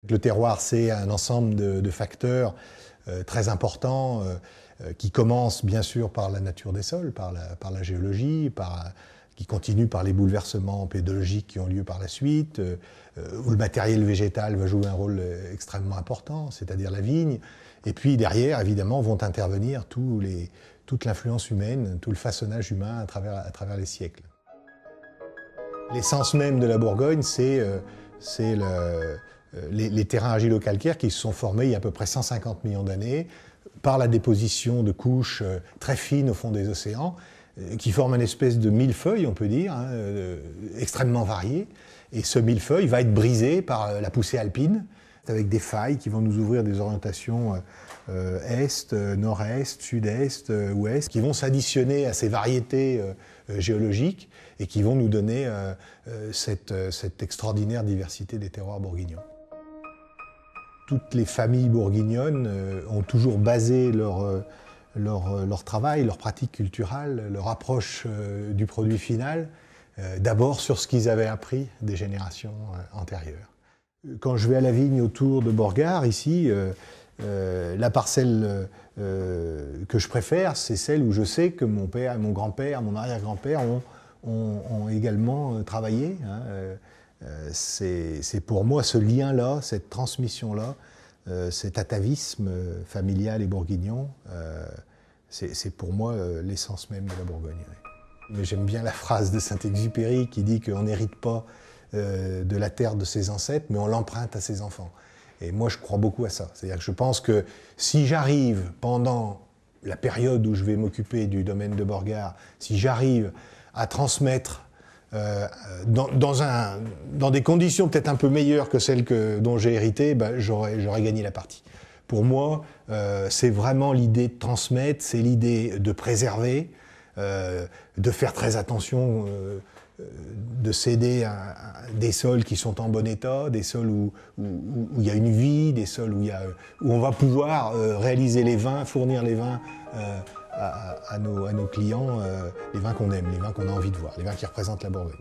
Le terroir, c'est un ensemble de facteurs très importants qui commencent bien sûr par la nature des sols, par la géologie, qui continuent par les bouleversements pédologiques qui ont lieu par la suite, où le matériel végétal va jouer un rôle extrêmement important, c'est-à-dire la vigne. Et puis derrière, évidemment, vont intervenir toute l'influence humaine, tout le façonnage humain à travers les siècles. L'essence même de la Bourgogne, c'est les terrains argilo-calcaires qui se sont formés il y a à peu près 150 millions d'années par la déposition de couches très fines au fond des océans qui forment une espèce de millefeuille, on peut dire, extrêmement varié. Et ce millefeuille va être brisé par la poussée alpine avec des failles qui vont nous ouvrir des orientations est, nord-est, sud-est, ouest, qui vont s'additionner à ces variétés géologiques et qui vont nous donner cette extraordinaire diversité des terroirs bourguignons. Toutes les familles bourguignonnes ont toujours basé leur travail, leur pratique culturelle, leur approche du produit final, d'abord sur ce qu'ils avaient appris des générations antérieures. Quand je vais à la vigne autour de Borgard, ici, la parcelle que je préfère, c'est celle où je sais que mon père, mon grand-père, mon arrière-grand-père ont également travaillé. C'est pour moi ce lien-là, cette transmission-là, cet atavisme familial et bourguignon, c'est pour moi l'essence même de la Bourgogne. Mais j'aime bien la phrase de Saint-Exupéry qui dit qu'on n'hérite pas de la terre de ses ancêtres, mais on l'emprunte à ses enfants. Et moi, je crois beaucoup à ça. C'est-à-dire que je pense que si j'arrive, pendant la période où je vais m'occuper du domaine de Borgard, si j'arrive à transmettre dans des conditions peut-être un peu meilleures que celles dont j'ai hérité, ben, j'aurais gagné la partie. Pour moi, c'est vraiment l'idée de transmettre, c'est l'idée de préserver, de faire très attention, de céder à des sols qui sont en bon état, des sols où il y a une vie, des sols où on va pouvoir réaliser les vins, fournir les vins à nos clients, les vins qu'on aime, les vins qu'on a envie de voir, les vins qui représentent la Bourgogne.